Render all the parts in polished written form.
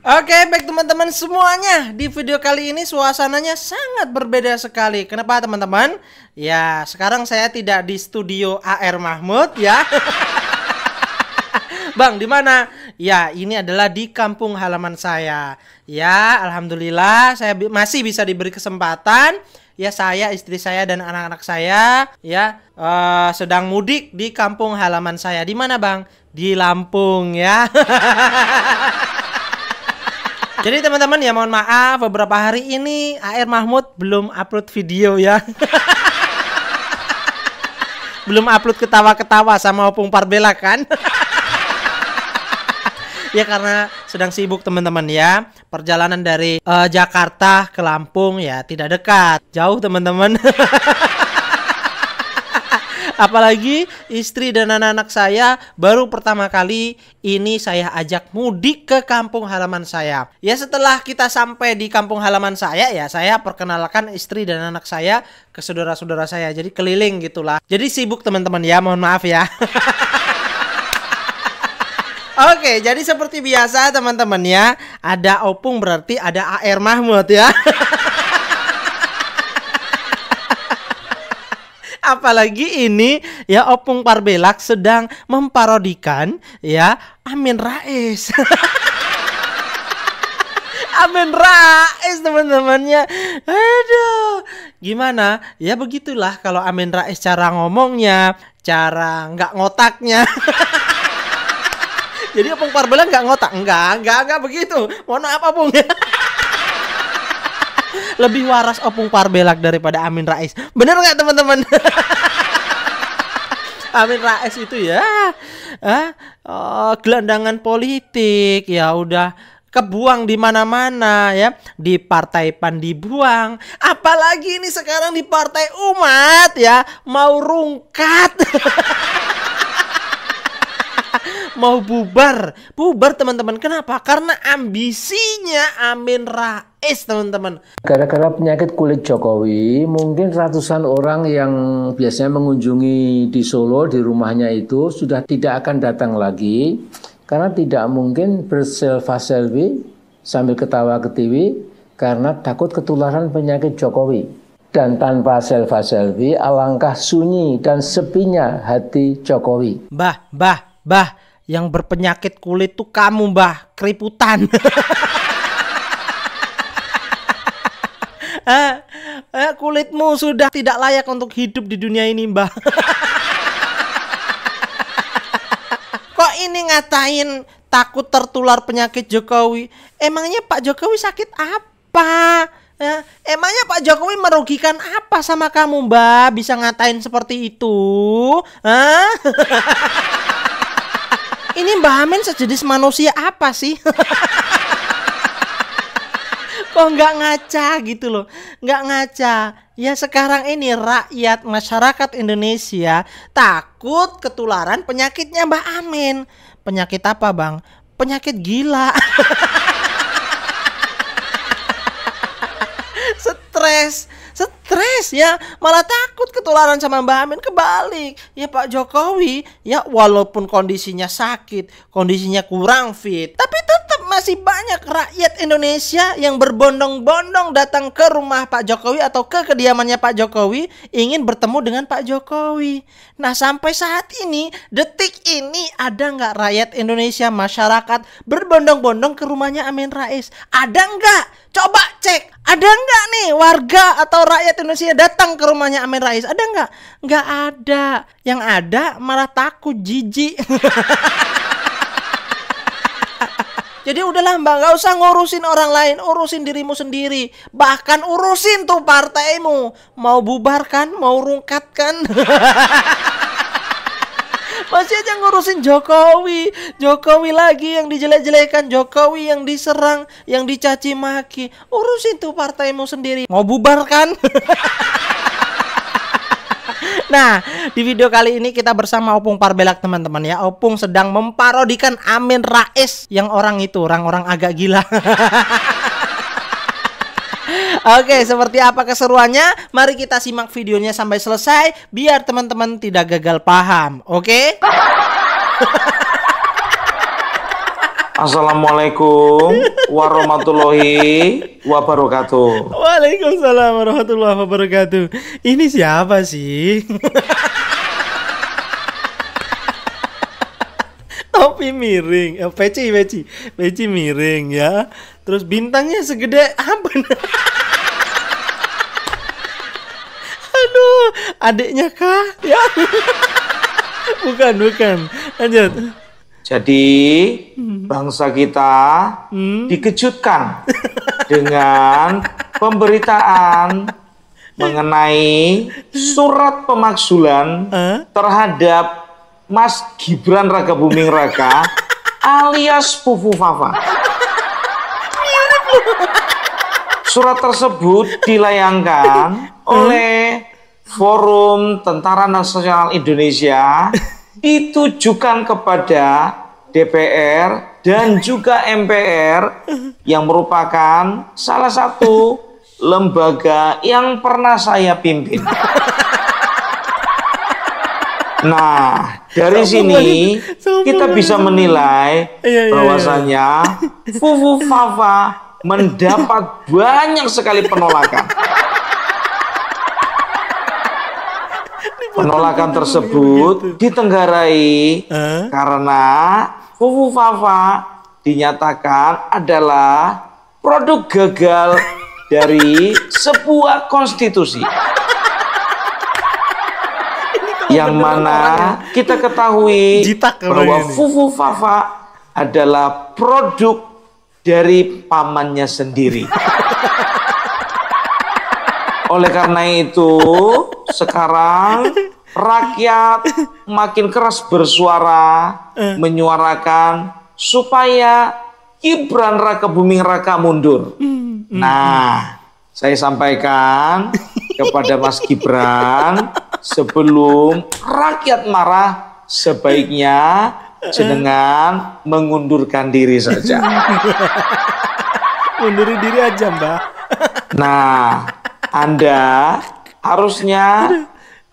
Oke, baik teman-teman semuanya. Di video kali ini suasananya sangat berbeda sekali. Kenapa teman-teman? Ya, sekarang saya tidak di studio AR Mahmud ya. Bang, di mana? Ya, ini adalah di kampung halaman saya. Ya, alhamdulillah saya masih bisa diberi kesempatan. Ya, saya, istri saya dan anak-anak saya ya sedang mudik di kampung halaman saya. Di mana, Bang? Di Lampung ya. Jadi teman-teman ya, mohon maaf beberapa hari ini AR Mahmud belum upload video ya. Belum upload ketawa-ketawa sama Opung Parbela kan. Ya karena sedang sibuk teman-teman ya. Perjalanan dari Jakarta ke Lampung ya tidak dekat, jauh teman-teman. Apalagi istri dan anak-anak saya baru pertama kali ini saya ajak mudik ke kampung halaman saya. Ya setelah kita sampai di kampung halaman saya ya saya perkenalkan istri dan anak saya ke saudara-saudara saya. Jadi keliling gitulah. Jadi sibuk teman-teman ya, mohon maaf ya. Oke, jadi seperti biasa teman-teman ya, ada Opung berarti ada AR Mahmud ya. Apalagi ini ya Opung Parbelak sedang memparodikan ya Amin Rais. Amin Rais teman-temannya. Aduh, gimana? Ya begitulah kalau Amin Rais cara ngomongnya, cara nggak ngotaknya. Jadi Opung Parbelak nggak ngotak, enggak begitu. Mohon maaf Opung. Lebih waras Opung Parbelak daripada Amin Rais. Bener nggak teman-teman? Amin Rais itu ya gelandangan politik ya udah kebuang di mana-mana ya, di Partai PAN dibuang, apalagi ini sekarang di Partai Umat ya mau rungkat. Mau bubar teman-teman. Kenapa? Karena ambisinya Amin Rais teman-teman. Gara-gara penyakit kulit Jokowi, mungkin ratusan orang yang biasanya mengunjungi di Solo di rumahnya itu sudah tidak akan datang lagi karena tidak mungkin berselfie sambil ketawa ketiwi karena takut ketularan penyakit Jokowi. Dan tanpa selfie alangkah sunyi dan sepinya hati Jokowi. Bah, yang berpenyakit kulit tuh kamu, Mbah, keriputan. Kulitmu sudah tidak layak untuk hidup di dunia ini, Mbah. Kok ini ngatain takut tertular penyakit Jokowi? Emangnya Pak Jokowi sakit apa? Ya, emangnya Pak Jokowi merugikan apa sama kamu, Mbah? Bisa ngatain seperti itu? Hah? Ini Mbak Amin sejenis manusia apa sih? Kok nggak ngaca gitu loh? Nggak ngaca. Ya sekarang ini rakyat masyarakat Indonesia takut ketularan penyakitnya Mbak Amin. Penyakit apa Bang? Penyakit gila. Stres ya, malah takut ketularan sama Mbak Amin. Kebalik ya Pak Jokowi ya, walaupun kondisinya sakit, kondisinya kurang fit, tapi tetap masih banyak rakyat Indonesia yang berbondong-bondong datang ke rumah Pak Jokowi atau ke kediamannya Pak Jokowi ingin bertemu dengan Pak Jokowi. Nah sampai saat ini, detik ini ada nggak rakyat Indonesia, masyarakat berbondong-bondong ke rumahnya Amin Rais? Ada nggak? Coba cek, ada nggak nih warga atau rakyat Indonesia datang ke rumahnya Amin Rais? Ada nggak? Nggak ada. Yang ada malah takut, jijik. Jadi udahlah Mbak, nggak usah ngurusin orang lain, urusin dirimu sendiri. Bahkan urusin tuh partaimu. Mau bubarkan, mau rungkatkan. Masih aja ngurusin Jokowi. Jokowi lagi yang dijelek-jelekan, Jokowi yang diserang, yang dicaci maki. Urusin tuh partaimu sendiri. Mau bubarkan? Nah, di video kali ini kita bersama Opung Parbelak teman-teman ya. Opung sedang memparodikan Amin Rais yang orang itu, orang-orang agak gila. Oke, seperti apa keseruannya? Mari kita simak videonya sampai selesai biar teman-teman tidak gagal paham. Oke? Assalamualaikum warahmatullahi wabarakatuh. Waalaikumsalam warahmatullahi wabarakatuh. Ini siapa sih? Topi miring, peci miring ya. Terus bintangnya segede apa? Aduh, adiknya kah? Ya. Bukan. Lanjut. Jadi bangsa kita dikejutkan dengan pemberitaan mengenai surat pemakzulan terhadap Mas Gibran Rakabuming Raka alias Fufu Fafa. Surat tersebut dilayangkan oleh Forum Tentara Nasional Indonesia, ditujukan kepada DPR dan juga MPR yang merupakan salah satu lembaga yang pernah saya pimpin. Nah, dari sini kita bisa menilai bahwasanya Fufu Fafa mendapat banyak sekali penolakan. Penolakan tersebut ditenggarai karena Fufu Fafa dinyatakan adalah produk gagal dari sebuah konstitusi. Yang mana kita ketahui bahwa Fufu Fafa adalah produk dari pamannya sendiri. Oleh karena itu, sekarang rakyat makin keras bersuara menyuarakan supaya Gibran Rakabuming Raka mundur. Nah, saya sampaikan kepada Mas Gibran, sebelum rakyat marah, sebaiknya jenengan mengundurkan diri saja. Mundurin diri aja, Mbak. Nah, Anda harusnya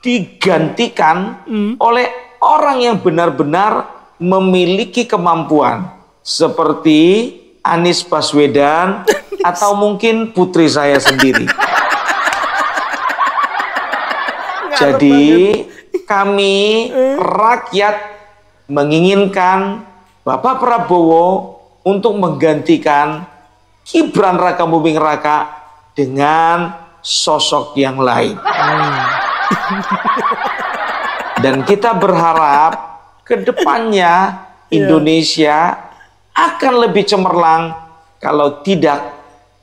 digantikan oleh orang yang benar-benar memiliki kemampuan, seperti Anies Baswedan atau mungkin putri saya sendiri. Jadi kami rakyat menginginkan Bapak Prabowo untuk menggantikan Gibran Rakabuming Raka dengan sosok yang lain. Dan kita berharap ke depannya Indonesia akan lebih cemerlang kalau tidak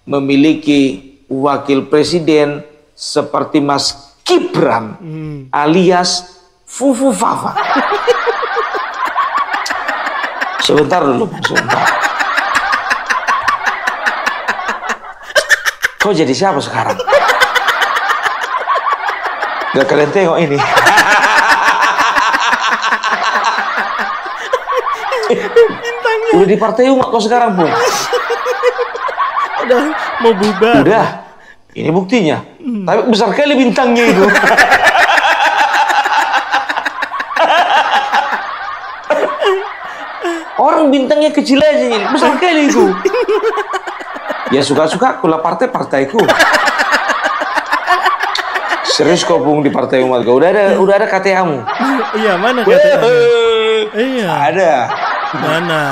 memiliki wakil presiden seperti Mas Gibran alias Fufu Fafa. Sebentar dulu, sebentar. Kau jadi siapa sekarang? Gak kalian tengok ini. Udah di Partai Umat kau sekarang, Bung. Udah mau bubar. Udah. Ini buktinya. Tapi besar kali bintangnya itu. Orang bintangnya kecil aja ini. Besar kali itu. Ya suka-suka kula partaiku. Serius kau Bung di Partai Umat kau. Udah ada KTA-mu. Iya, mana KTA-mu? Iya. Ada. Mana?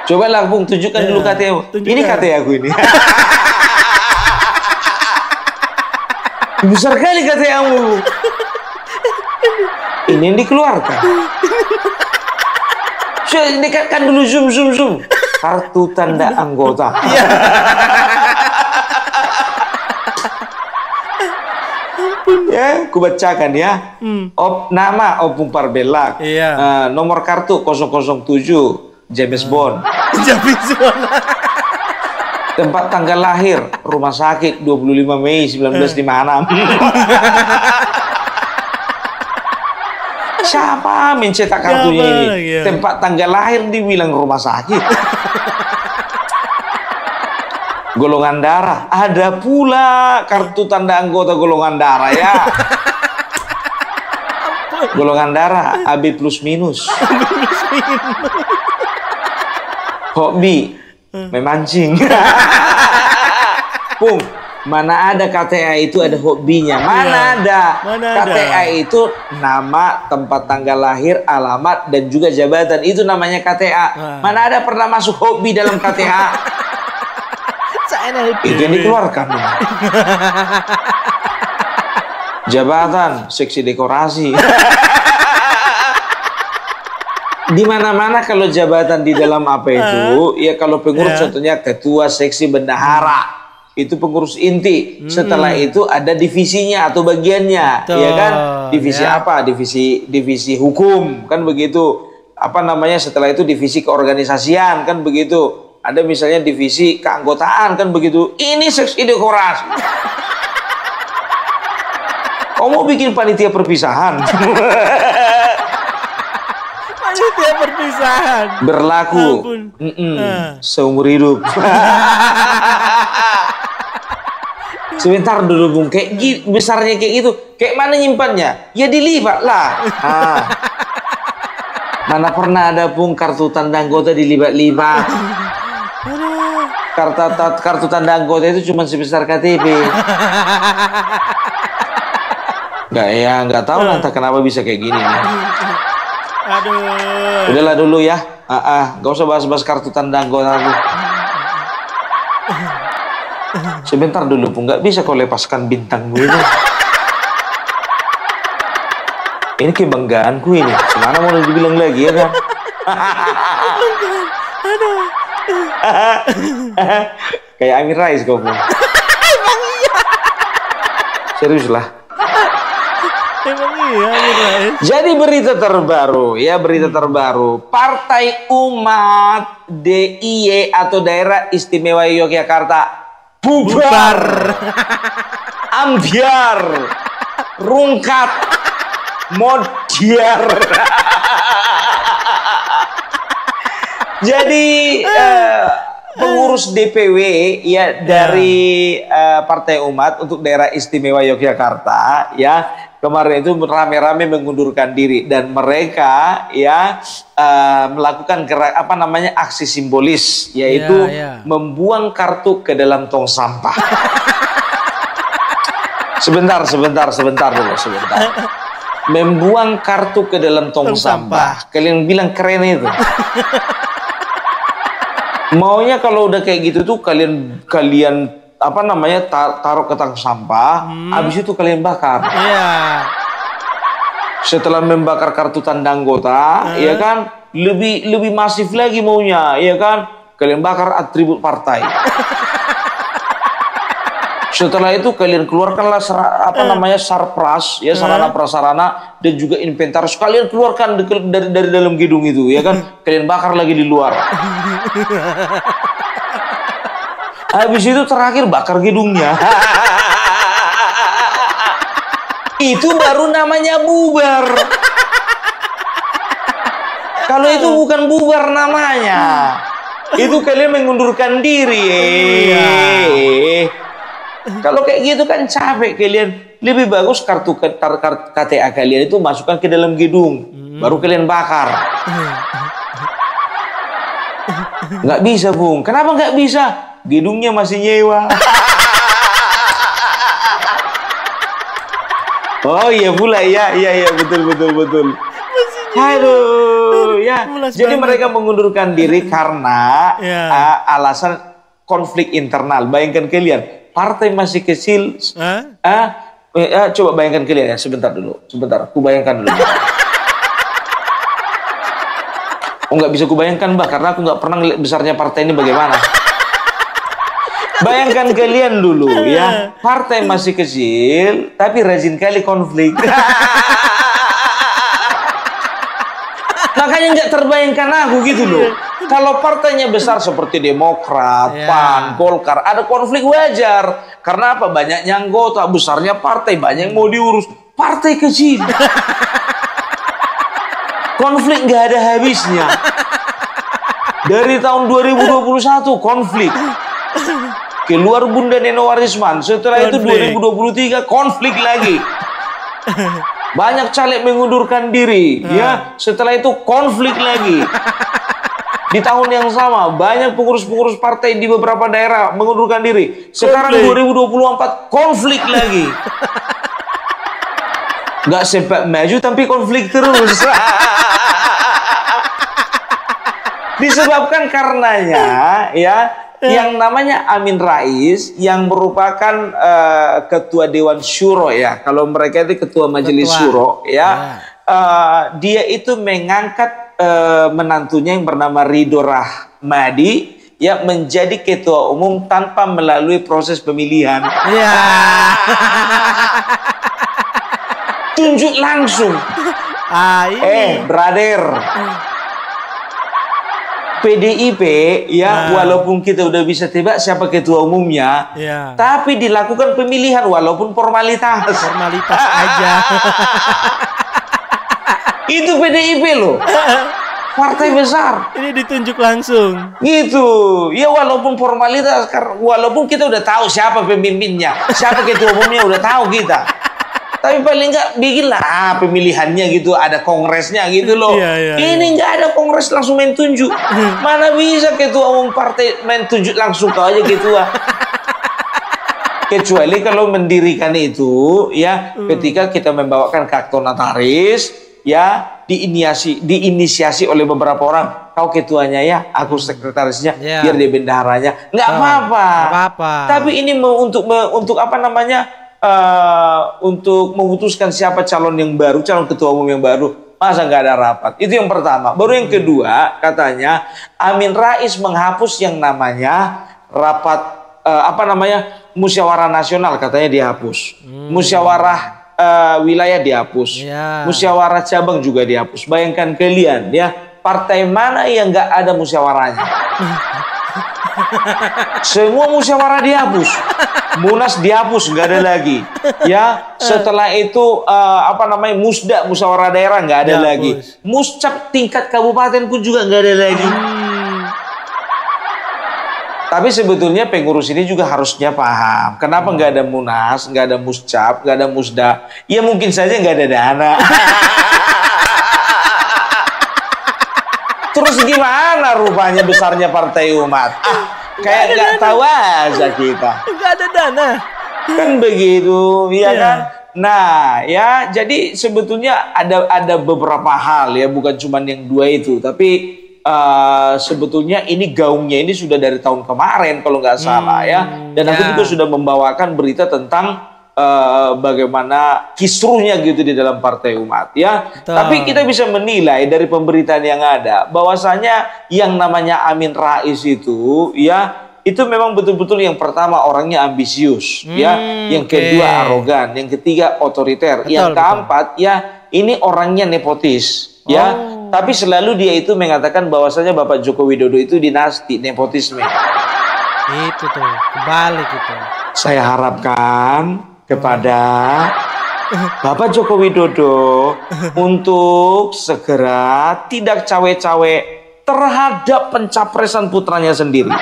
Coba lah Bung, tunjukkan dulu KTA-mu. Ini KTA aku ini. Besar kali KTA-mu. Ini yang dikeluarkan. Ini kan dulu zoom. Kartu tanda anggota. Ya, ku bacakan ya. Nama Opung Parbelak. Nomor kartu 007 James Bond. James Bond. Tempat tanggal lahir rumah sakit 25 Mei 1956. Siapa mencetak kartunya ini? Tempat tanggal lahir dibilang rumah sakit. Golongan darah, ada pula kartu tanda anggota golongan darah ya. Golongan darah AB plus minus. Hobi memancing. Pung, mana ada KTA itu ada hobinya? Mana ada? KTA itu nama, tempat tanggal lahir, alamat, dan juga jabatan. Itu namanya KTA. Mana ada pernah masuk hobi dalam KTA? Itu yang dikeluarkan. Jabatan, seksi dekorasi. Di mana-mana kalau jabatan di dalam apa itu, ya kalau pengurus contohnya ketua seksi bendahara, itu pengurus inti. Setelah itu ada divisinya atau bagiannya, ya kan? Divisi apa? Divisi hukum, kan begitu. Apa namanya? Setelah itu divisi keorganisasian, kan begitu. Ada misalnya divisi keanggotaan, kan begitu. Ini seksi dekorasi. Kamu mau bikin panitia perpisahan? Panitia perpisahan. Berlaku seumur hidup. Sebentar dulu Bung, kayak besarnya kayak gitu. Kayak mana nyimpannya? Ya dilipat lah. Mana pernah ada Bung kartu tanda anggota dilipat-lipat. Kartu tanda anggota itu cuma sebesar KTP. Nggak tahu lah entah kenapa bisa kayak gini. Aduh. Udahlah dulu ya. Nggak usah bahas-bahas kartu tanda anggota aku. Sebentar dulu Pung, nggak bisa kau lepaskan bintangmu ini. Ini kebanggaanku ini. Semana mau dibilang lagi ya kan? Kayak Amin Rais kau Pung. Serius lah. Jadi berita terbaru Partai Umat DIY atau Daerah Istimewa Yogyakarta bubar. Ambiar, rungkat, modiar. Jadi pengurus DPW ya dari Partai Umat untuk Daerah Istimewa Yogyakarta ya kemarin itu rame-rame mengundurkan diri dan mereka ya melakukan aksi simbolis yaitu membuang kartu ke dalam tong sampah. Sebentar dulu. Membuang kartu ke dalam tong sampah. Kalian bilang keren itu. Maunya kalau udah kayak gitu tuh kalian taruh ke tong sampah, habis itu kalian bakar. Setelah membakar kartu tanda anggota, ya kan, lebih masif lagi maunya, ya kan, kalian bakar atribut partai. Setelah itu kalian keluarkanlah sarpras, ya sarana prasarana dan juga inventaris. Kalian keluarkan dari dalam gedung itu, ya kan? Kalian bakar lagi di luar. Habis itu terakhir bakar gedungnya. Itu baru namanya bubar. Kalau itu bukan bubar namanya. Itu kalian mengundurkan diri. Kalau kayak gitu kan capek kalian. Lebih bagus kartu KTA kalian itu masukkan ke dalam gedung, baru kalian bakar. Nggak bisa Bung. Kenapa nggak bisa? Gedungnya masih nyewa. Oh iya pula iya betul. Aduh ya. Jadi mereka mengundurkan diri karena alasan konflik internal. Bayangkan kalian. Partai masih kecil, coba bayangkan kalian ya, sebentar, aku bayangkan dulu. Nggak bisa aku bayangkan Mbak, karena aku nggak pernah lihat besarnya partai ini bagaimana. Bayangkan kalian dulu ya, partai masih kecil, tapi rajin kali konflik. Makanya nggak terbayangkan aku gitu loh. Kalau partainya besar seperti Demokrat, PAN, Golkar, ada konflik wajar. Karena apa? Banyaknya anggota, besarnya partai, banyak yang mau diurus. Partai kecil. Konflik nggak ada habisnya. Dari tahun 2021 konflik. Keluar Bunda Neno Warisman. Setelah itu 2023 konflik lagi. Banyak caleg mengundurkan diri. Ya, setelah itu konflik lagi. Di tahun yang sama, banyak pengurus-pengurus partai di beberapa daerah mengundurkan diri. Sekarang 2024, konflik lagi. Nggak sempat maju, tapi konflik terus. Disebabkan karenanya, ya, yang namanya Amin Rais, yang merupakan ketua Dewan Syuro, ya. Kalau mereka itu ketua Majelis Syuro, ya. Dia itu mengangkat menantunya yang bernama Ridho Rahmadi, ya, menjadi ketua umum tanpa melalui proses pemilihan. Ya. Tunjuk langsung. Brother. PDIP, ya, walaupun kita udah bisa tebak siapa ketua umumnya, tapi dilakukan pemilihan walaupun formalitas. Formalitas aja. Itu PDIP loh. Partai besar. Ini ditunjuk langsung. Gitu. Ya walaupun formalitas, walaupun kita udah tahu siapa pemimpinnya, siapa ketua umumnya udah tahu kita. Tapi paling nggak bikinlah pemilihannya gitu, ada kongresnya gitu loh. Ini nggak ada kongres langsung main tunjuk. Mana bisa ketua umum partai main tunjuk langsung, kau aja ketua. Kecuali kalau mendirikan itu, ya, ketika kita membawakan akte notaris, ya, diinisiasi oleh beberapa orang. Kau ketuanya ya, aku sekretarisnya, biar dia bendaharanya. Nggak apa-apa. Tapi ini untuk apa namanya? Untuk memutuskan siapa calon yang baru, calon ketua umum yang baru, masa nggak ada rapat. Itu yang pertama. Baru yang kedua, katanya Amin Rais menghapus yang namanya rapat musyawarah nasional, katanya dihapus. Musyawarah wilayah dihapus. Musyawarah cabang juga dihapus. Bayangkan kalian, ya, partai mana yang nggak ada musyawarahnya? Semua musyawarah dihapus. Munas dihapus, nggak ada lagi. Ya, setelah itu musda, musyawarah daerah, nggak ada lagi. Muscap tingkat kabupaten pun juga nggak ada lagi. Tapi sebetulnya pengurus ini juga harusnya paham kenapa nggak ada munas, nggak ada muscap, nggak ada musda. Ya mungkin saja nggak ada dana. Terus gimana rupanya besarnya Partai Umat? Kayak nggak tahu aja kita. Nggak ada dana. Kan begitu, ya kan? Nah, ya, jadi sebetulnya ada beberapa hal, ya, bukan cuma yang dua itu, tapi sebetulnya ini gaungnya ini sudah dari tahun kemarin kalau nggak salah, ya. Dan aku juga sudah membawakan berita tentang bagaimana kisruhnya gitu di dalam Partai Umat, ya. Tapi kita bisa menilai dari pemberitaan yang ada bahwasanya yang namanya Amin Rais itu, ya, itu memang betul-betul yang pertama orangnya ambisius, ya. Yang kedua arogan, yang ketiga otoriter, yang keempat, ya, ini orangnya nepotis, ya. Tapi selalu dia itu mengatakan bahwasanya Bapak Joko Widodo itu dinasti, nepotisme. Itu tuh, kebalik itu. Saya harapkan kepada Bapak Joko Widodo untuk segera tidak cawe-cawe terhadap pencapresan putranya sendiri.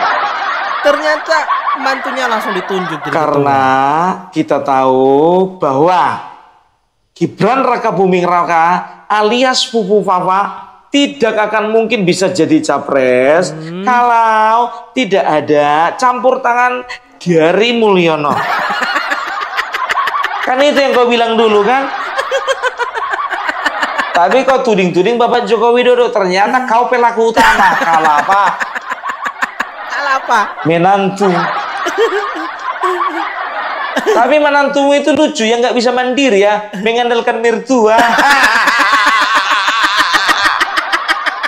Ternyata mantunya langsung ditunjuk. Karena kita tahu bahwa Gibran Raka Buming Raka alias Pupu Fafa tidak akan mungkin bisa jadi capres kalau tidak ada campur tangan dari Mulyono. Kan itu yang kau bilang dulu kan? Tapi kau tuding-tuding Bapak Joko Widodo, ternyata kau pelaku utama. Kalah apa? Kalah apa? Menantu. Tapi menantumu itu lucu, ya, nggak bisa mandiri, ya, mengandalkan mertua.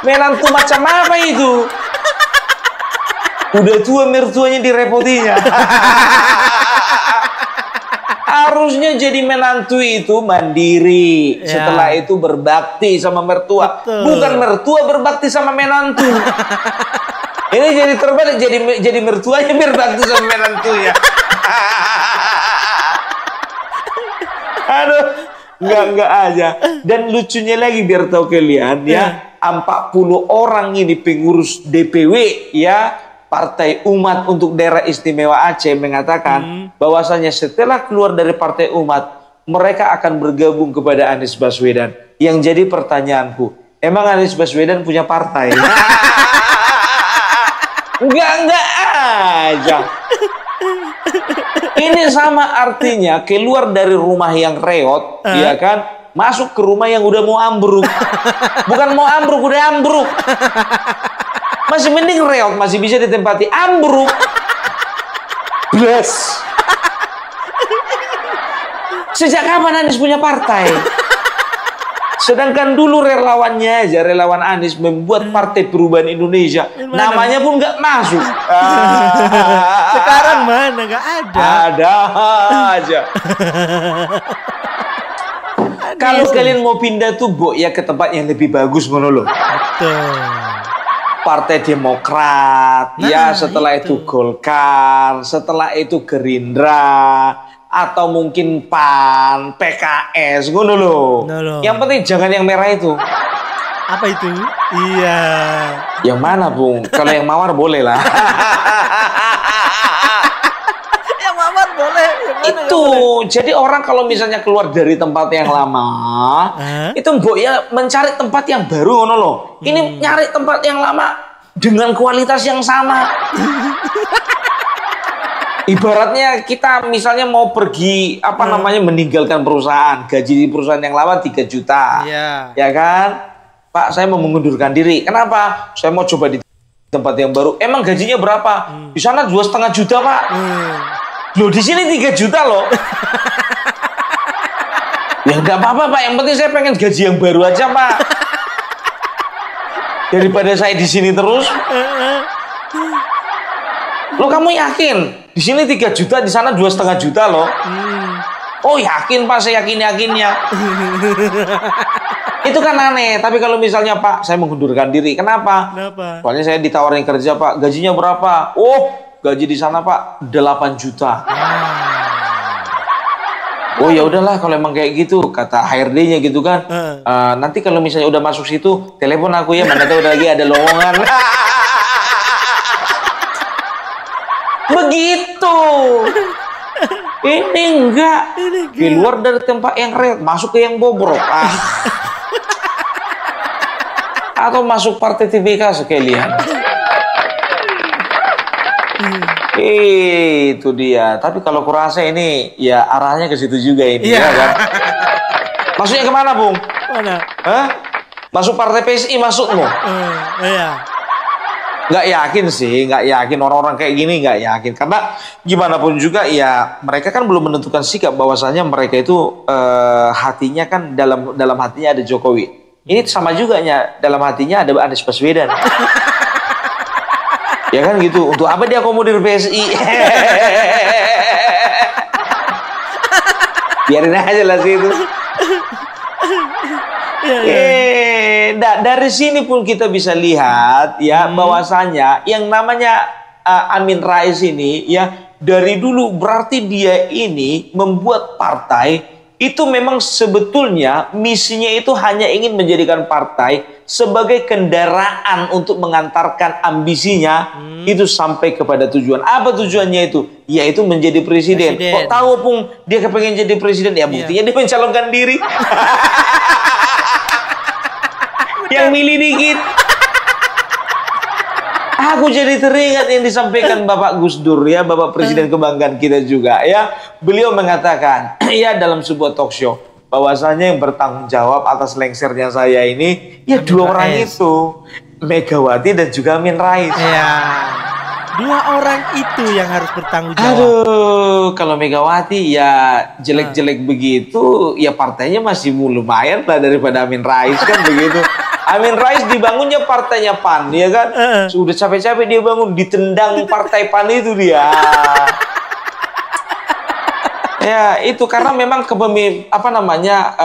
Menantu macam apa itu? Udah tua mertuanya direpotinya. Harusnya jadi menantu itu mandiri, setelah itu berbakti sama mertua. Bukan mertua berbakti sama menantu. Ini jadi terbalik, jadi mertuanya berbakti sama menantunya. Aduh, enggak aja. Dan lucunya lagi, biar tahu kalian, ya, 40 orang ini pengurus DPW, ya, Partai Umat untuk daerah istimewa Aceh mengatakan bahwasanya setelah keluar dari Partai Umat, mereka akan bergabung kepada Anies Baswedan. Yang jadi pertanyaanku, emang Anies Baswedan punya partai? Enggak aja. Ini sama artinya keluar dari rumah yang reot, ya kan, masuk ke rumah yang udah mau ambruk. Bukan mau ambruk, udah ambruk. Masih mending reot, masih bisa ditempati. Ambruk. Bless. Sejak kapan Anies punya partai? Sedangkan dulu relawannya aja, relawan Anies membuat Partai Perubahan Indonesia. Namanya pun nggak masuk. Sekarang mana? Nggak ada. Ada aja. Kalau kalian mau pindah tuh, Bu, ya ke tempat yang lebih bagus, ngono loh. Betul. Partai Demokrat, Nah, ya setelah itu. itu Golkar, setelah itu Gerindra, atau mungkin PAN, PKS, ngono loh. Ngono loh. Yang penting jangan yang merah itu. Apa itu? Iya. Yang mana, Bung? Kalau yang mawar boleh lah. Yang mawar boleh. Yang mana Itu, jadi orang kalau misalnya keluar dari tempat yang lama, itu Mbok ya mencari tempat yang baru, ngono loh. Ini nyari tempat yang lama dengan kualitas yang sama. Ibaratnya kita misalnya mau pergi namanya meninggalkan perusahaan, gaji di perusahaan yang lama 3 juta. Iya. Ya kan? Pak, saya mau mengundurkan diri. Kenapa? Saya mau coba di tempat yang baru. Emang gajinya berapa? Di sana 2,5 juta, Pak. Loh, di sini 3 juta loh. Ya nggak apa-apa, Pak. Yang penting saya pengen gaji yang baru aja, Pak. Daripada saya di sini terus. Lo kamu yakin? Di sini 3 juta, di sana 2,5 juta loh. Oh yakin, Pak, saya yakin-yakinnya. Itu kan aneh. Tapi kalau misalnya, Pak, saya mengundurkan diri. Kenapa? Kenapa? Soalnya saya ditawarin kerja, Pak. Gajinya berapa? Oh, gaji di sana, Pak, 8 juta. Oh ya udahlah, kalau emang kayak gitu, kata HRD-nya gitu kan. Nanti kalau misalnya udah masuk situ, telepon aku ya, mana tahu udah lagi ada lowongan. Begitu. Ini enggak. Keluar dari tempat yang real, masuk ke yang bobrok. Atau masuk partai TBK sekalian. Itu dia. Tapi kalau kurasa ini ya arahnya ke situ juga ini, ya kan? Maksudnya kemana, Bung? Mana? Hah? Masuk partai PSI masukmu? Iya. Nggak yakin sih, nggak yakin orang-orang kayak gini, nggak yakin. Karena gimana pun juga ya mereka kan belum menentukan sikap bahwasanya mereka itu hatinya kan dalam hatinya ada Jokowi. Ini sama juga ya, dalam hatinya ada Anies Baswedan. Ya kan gitu. Untuk apa dia akomodir PSI? Biarin aja lah sih itu. Dari sini pun kita bisa lihat ya bahwasanya yang namanya Amin Rais ini ya dari dulu berarti dia ini membuat partai itu memang sebetulnya misinya itu hanya ingin menjadikan partai sebagai kendaraan untuk mengantarkan ambisinya itu sampai kepada tujuan. Apa tujuannya itu? Yaitu menjadi presiden. Kok tahu Pung dia kepengen jadi presiden? Ya buktinya dia mencalonkan diri. Yang milih dikit. Aku jadi teringat yang disampaikan Bapak Gus Dur ya, Bapak Presiden kebanggaan kita juga ya. Beliau mengatakan ya dalam sebuah talk show bahwasanya yang bertanggung jawab atas lengsernya saya ini ya Amin 2 orang itu, Megawati dan juga Amin Rais. Iya. 2 orang itu yang harus bertanggung jawab. Aduh, kalau Megawati ya jelek-jelek begitu, ya partainya masih lumayan lah daripada Amin Rais kan begitu. Amin Rais dibangunnya partainya PAN, ya kan? Sudah capek-capek dia bangun, ditendang partai PAN itu dia. Ya itu karena memang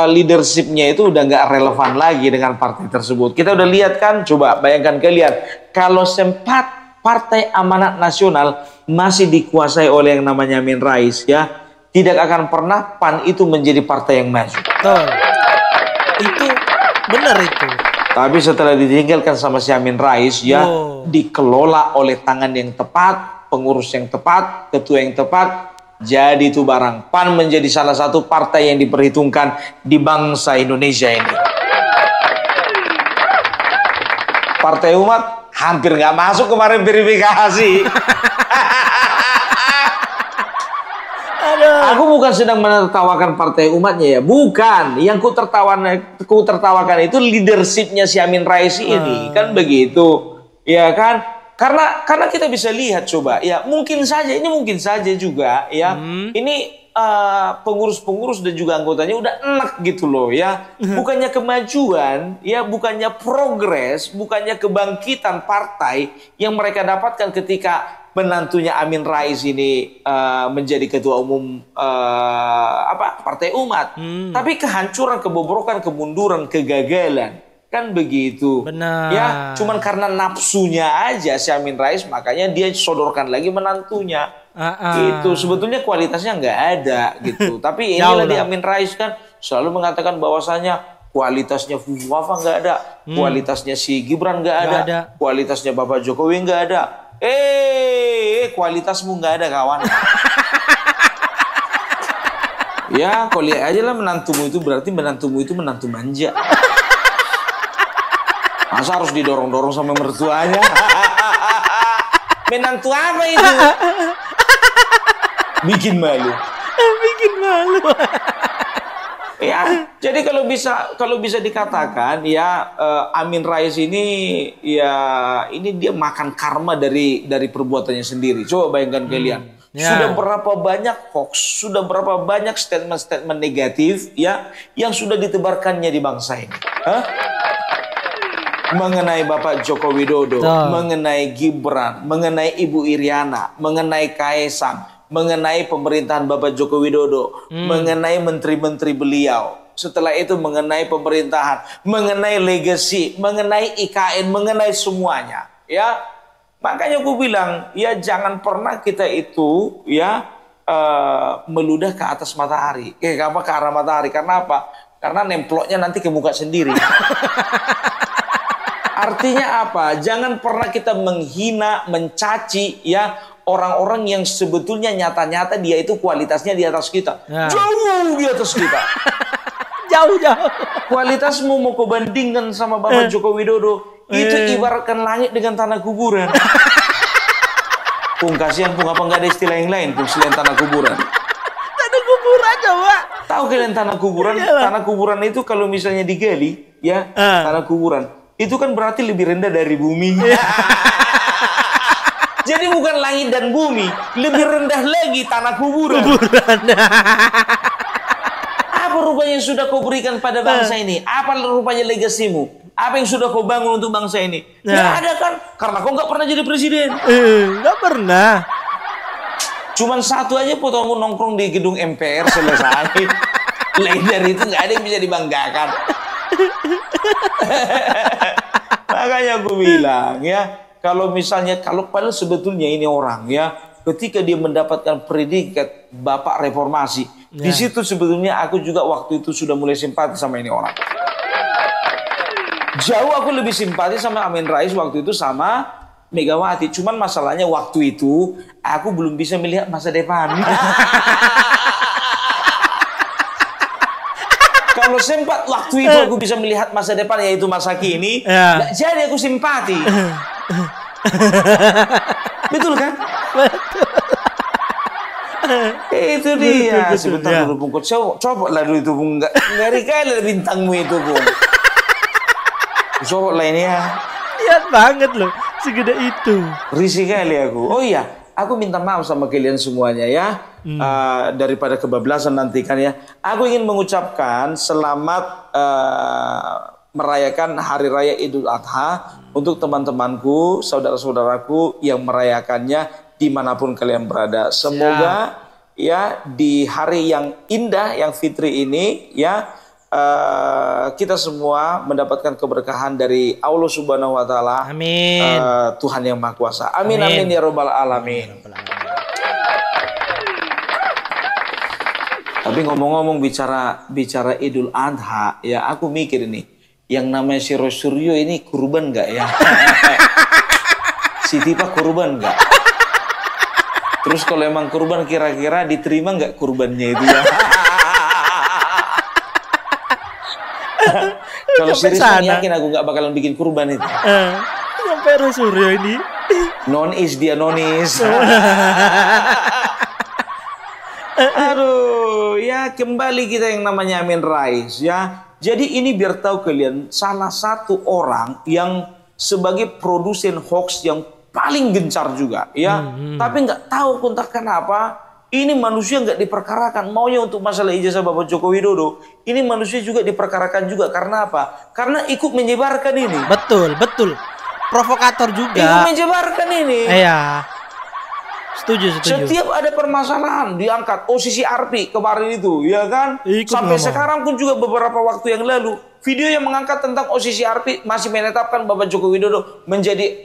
leadershipnya itu udah nggak relevan lagi dengan partai tersebut. Kita udah lihat kan, coba bayangkan kalian, kalau sempat Partai Amanat Nasional masih dikuasai oleh yang namanya Amin Rais, ya tidak akan pernah PAN itu menjadi partai yang maju. Betul. Itu benar itu. Tapi setelah ditinggalkan sama si Amin Rais, ya dikelola oleh tangan yang tepat, pengurus yang tepat, ketua yang tepat, jadi itu barang. PAN menjadi salah satu partai yang diperhitungkan di bangsa Indonesia ini. Partai umat hampir nggak masuk kemarin verifikasi. Aku bukan sedang menertawakan partai umatnya ya, bukan. Yang ku tertawakan itu leadershipnya si Amin Rais ini, kan begitu, ya kan? Karena kita bisa lihat coba, ya mungkin saja juga ya, ini pengurus-pengurus dan juga anggotanya udah enak gitu loh ya, bukannya kemajuan, ya bukannya progres, bukannya kebangkitan partai yang mereka dapatkan ketika menantunya Amin Rais ini menjadi ketua umum Partai Umat, tapi kehancuran, kebobrokan, kemunduran, kegagalan, kan begitu. Benar. Ya, cuman karena nafsunya aja si Amin Rais, makanya dia sodorkan lagi menantunya. Itu sebetulnya kualitasnya nggak ada gitu. Tapi inilah di Amin Rais kan selalu mengatakan bahwasanya kualitasnya Wafa nggak ada, kualitasnya si Gibran nggak ada, kualitasnya Bapak Jokowi nggak ada. Kualitasmu nggak ada kawan. Ya, kau lihat aja lah menantumu itu, berarti menantumu itu menantu manja. Masa harus didorong-dorong sama mertuanya? Menantu apa itu? Bikin malu. Bikin malu. Ya, jadi kalau bisa dikatakan ya Amin Rais ini ya ini dia makan karma dari perbuatannya sendiri. Coba bayangkan kalian. Sudah berapa banyak hoax, sudah berapa banyak statement-statement negatif ya yang sudah ditebarkannya di bangsa ini. Mengenai Bapak Joko Widodo, mengenai Gibran, mengenai Ibu Iriana, mengenai Kaesang, mengenai pemerintahan Bapak Joko Widodo, mengenai menteri-menteri beliau. Setelah itu mengenai pemerintahan, mengenai legacy, mengenai IKN, mengenai semuanya. Ya, makanya aku bilang, ya jangan pernah kita itu ya meludah ke atas matahari, ke arah matahari. Karena apa? Karena nemploknya nanti ke muka sendiri. Artinya apa? Jangan pernah kita menghina, mencaci ya orang-orang yang sebetulnya nyata-nyata dia itu kualitasnya di atas kita. Jauh di atas kita. Jauh. Kualitasmu mau kau bandingkan sama Bapak Joko Widodo, itu ibaratkan langit dengan tanah kuburan. Pung, kasihan Pung, apa nggak ada istilah yang lain Pung selain tanah kuburan? Tanah kuburan coba. Tahu kalian tanah kuburan? Tanah kuburan itu kalau misalnya digali, ya tanah kuburan. Itu kan berarti lebih rendah dari bumi. Jadi bukan langit dan bumi, lebih rendah lagi tanah kuburan. Apa rupanya yang sudah kau berikan pada bangsa ini? Apa rupanya legasimu? Apa yang sudah kau bangun untuk bangsa ini? Nggak ada kan? Karena kau nggak pernah jadi presiden. Nggak pernah. Cuman satu aja fotomu nongkrong di gedung MPR selesai. Lain dari itu nggak ada yang bisa dibanggakan. Makanya aku bilang ya, kalau padahal sebetulnya ini orang ya, ketika dia mendapatkan predikat Bapak Reformasi, di situ sebetulnya aku juga waktu itu sudah mulai simpati sama ini orang. Jauh aku lebih simpati sama Amin Rais waktu itu sama Megawati. Cuman masalahnya waktu itu aku belum bisa melihat masa depan. Kalau sempat waktu itu aku bisa melihat masa depan, yaitu masa kini, jadi aku simpati. Betul kan? Itu dia. Sebentar dulu Bung, copotlah dulu itu Bung. Ngeri kali bintangmu itu Bung. Copotlah ini ya. Lihat banget loh, segede itu. Risih kali aku. Oh iya, aku minta maaf sama kalian semuanya ya. Daripada kebablasan nanti kan ya. Aku ingin mengucapkan selamat merayakan Hari Raya Idul Adha untuk teman-temanku, saudara-saudaraku yang merayakannya dimanapun kalian berada. Semoga ya di hari yang indah, yang fitri ini ya, kita semua mendapatkan keberkahan dari Allah Subhanahu Wa Taala. Amin. Tuhan yang Maha Kuasa. Amin amin ya Rabbal Alamin. Tapi ngomong-ngomong bicara Idul Adha, ya aku mikir ini, yang namanya si Suryo ini kurban nggak ya? Si Tipa kurban nggak? Terus kalau emang kurban kira-kira diterima nggak kurbannya itu ya? Kalau serius yakin aku nggak bakalan bikin kurban itu. Sampai Roy Suryo ini. Nonis dia nonis. Aduh, ya kembali kita yang namanya Amin Rais ya. Jadi ini biar tahu kalian, salah satu orang yang sebagai produsen hoax yang paling gencar juga ya. Tapi nggak tahu entah kenapa ini manusia nggak diperkarakan. Maunya untuk masalah ijazah Bapak Joko Widodo, ini manusia juga diperkarakan juga karena apa? Karena ikut menyebarkan ini. Betul, betul. Provokator juga. Ikut menyebarkan ini. Iya. Setuju. Setiap ada permasalahan diangkat. Sisi Arpi kemarin itu, ya kan? Ikut Sampai ngomong. sekarang pun juga beberapa waktu yang lalu, video yang mengangkat tentang Sisi Arpi masih menetapkan Bapak Joko Widodo menjadi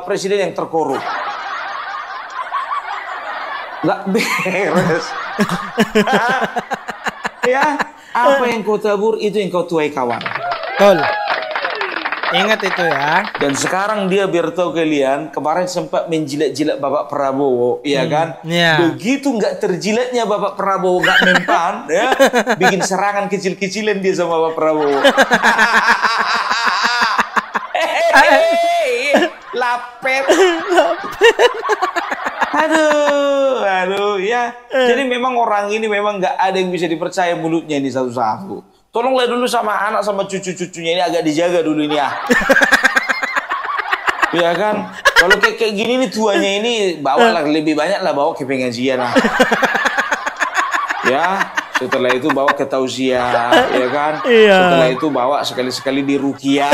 presiden yang terkorup. Nggak beres. Ya, apa yang kau tabur itu yang kau tuai kawan. Betul. Ingat itu ya. Dan sekarang dia biar tahu kalian, kemarin sempat menjilat-jilat Bapak Prabowo, ya kan? Iya. Begitu nggak terjilatnya Bapak Prabowo nggak mempan, ya, bikin serangan kecil-kecilan dia sama Bapak Prabowo. Lapet. Aduh, ya. Jadi memang orang ini memang nggak ada yang bisa dipercaya mulutnya ini satu-satu. Tolonglah dulu sama anak sama cucu-cucunya ini agak dijaga dulu ini ya. Ya kan? Kalau kayak gini nih tuanya ini bawalah lebih banyak lah bawa ke pengajian lah. Ya, setelah itu bawa ke tausiah, ya kan? Iya. Setelah itu bawa sekali-sekali di ruqyah.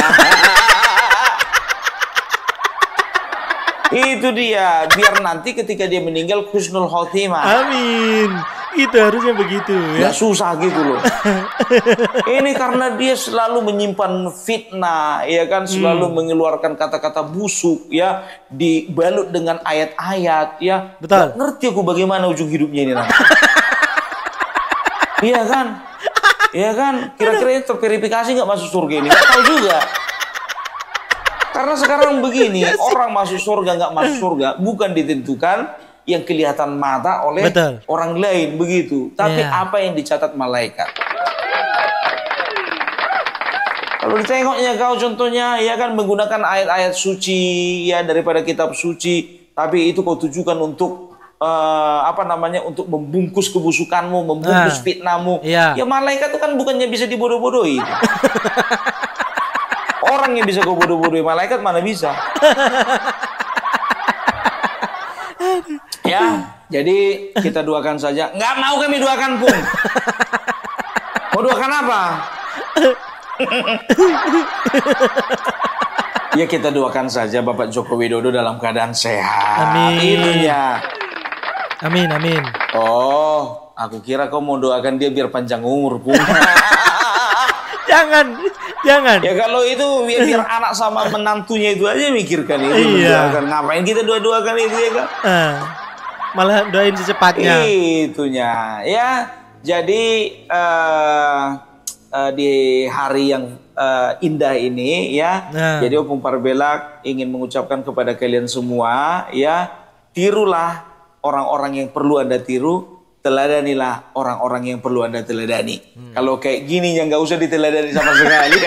Itu dia, biar nanti ketika dia meninggal husnul khotimah. Amin. Itu harusnya begitu ya. Gak susah gitu loh. Ini karena dia selalu menyimpan fitnah, ya kan, selalu mengeluarkan kata-kata busuk, ya, dibalut dengan ayat-ayat, ya. Betul. Gak ngerti aku bagaimana ujung hidupnya ini nanti. Iya kan? Iya kan? Kira-kira terverifikasi nggak masuk surga ini? Gak tahu juga. Karena sekarang begini, orang masuk surga nggak masuk surga bukan ditentukan yang kelihatan mata oleh orang lain begitu, tapi apa yang dicatat malaikat. Kalau ditengoknya kau contohnya, ya kan, menggunakan ayat-ayat suci ya daripada kitab suci, tapi itu kau tujukan untuk untuk membungkus kebusukanmu, membungkus fitnahmu. Ya malaikat itu kan bukannya bisa dibodoh-bodohi. Orang yang bisa kau bodoh-bodohi, malaikat mana bisa. Ya, jadi kita doakan saja. Nggak mau kami doakan pun. Mau doakan apa? Ya kita doakan saja Bapak Joko Widodo dalam keadaan sehat. Amin. Ininya. Amin. Oh, aku kira kau mau doakan dia biar panjang umur pun. Jangan. Ya kalau itu biar anak sama menantunya itu aja mikirkan itu. Iya. Ngapain kita doakan itu ya kan? Malah doain secepatnya. Itunya ya. Jadi di hari yang indah ini ya. Jadi Opung Parbelak ingin mengucapkan kepada kalian semua ya, tirulah orang-orang yang perlu Anda tiru. Teladanilah orang-orang yang perlu Anda teladani. Kalau kayak gini yang nggak usah diteladani sama sekali.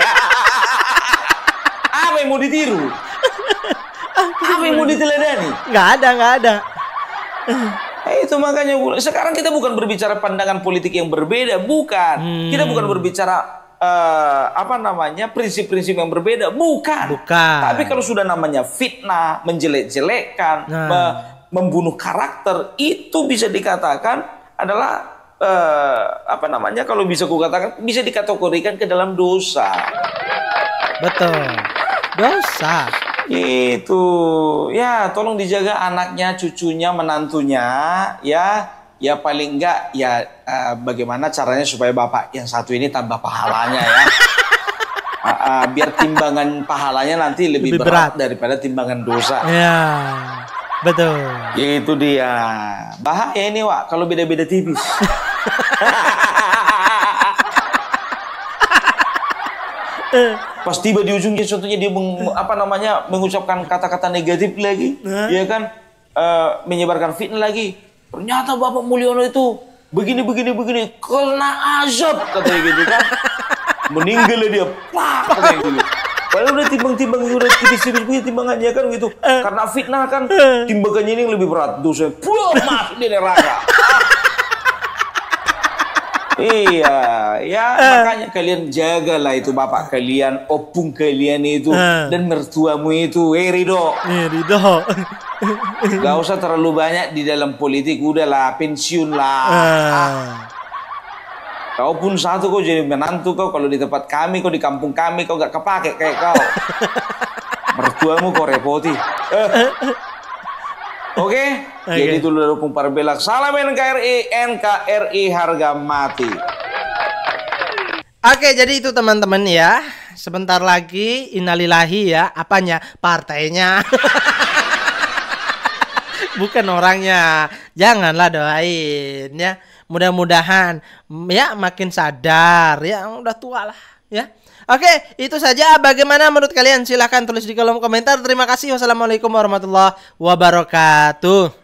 Apa yang mau ditiru? Apa yang mau diteladani? Nggak ada. Itu makanya sekarang kita bukan berbicara pandangan politik yang berbeda, bukan. Kita bukan berbicara prinsip-prinsip yang berbeda, bukan. Tapi kalau sudah namanya fitnah, menjelek-jelekkan, membunuh karakter, itu bisa dikatakan adalah kalau bisa kukatakan bisa dikategorikan ke dalam dosa. Betul. Dosa. Itu ya, tolong dijaga anaknya, cucunya, menantunya ya. Ya paling enggak ya bagaimana caranya supaya bapak yang satu ini tambah pahalanya ya. Biar timbangan pahalanya nanti lebih berat daripada timbangan dosa. Ya. Betul. Itu dia. Bahaya ini, Wak, kalau beda-beda tipis. Pas tiba di ujungnya contohnya dia mengucapkan kata-kata negatif lagi, ya kan? Menyebarkan fitnah lagi. Ternyata Bapak Mulyono itu begini, kena azab katanya gitu kan. Meninggal dia, pak katanya gitu. Padahal udah timbang-timbang udah tipis-tipis punya timbangannya kan gitu. Karena fitnah kan timbangannya ini yang lebih berat. Dosa masuk di neraka. Iya, ya makanya kalian jagalah itu bapak kalian, opung kalian itu dan mertuamu itu, Rido. Rido. Gak usah terlalu banyak di dalam politik, udahlah pensiun lah. Kau pun satu kau jadi menantu kau kalau di tempat kami, kau di kampung kami kau gak kepake kayak kau. Mertuamu kau repoti. Oke, jadi itu dulu Opung Parbelak. Salam NKRI harga mati. Oke, jadi itu teman-teman ya. Sebentar lagi innalillahi ya. Apanya? Partainya. Bukan orangnya. Janganlah doain ya. Mudah-mudahan ya makin sadar ya. Udah tua lah ya. Oke, itu saja. Bagaimana menurut kalian? Silahkan tulis di kolom komentar. Terima kasih. Wassalamualaikum warahmatullahi wabarakatuh.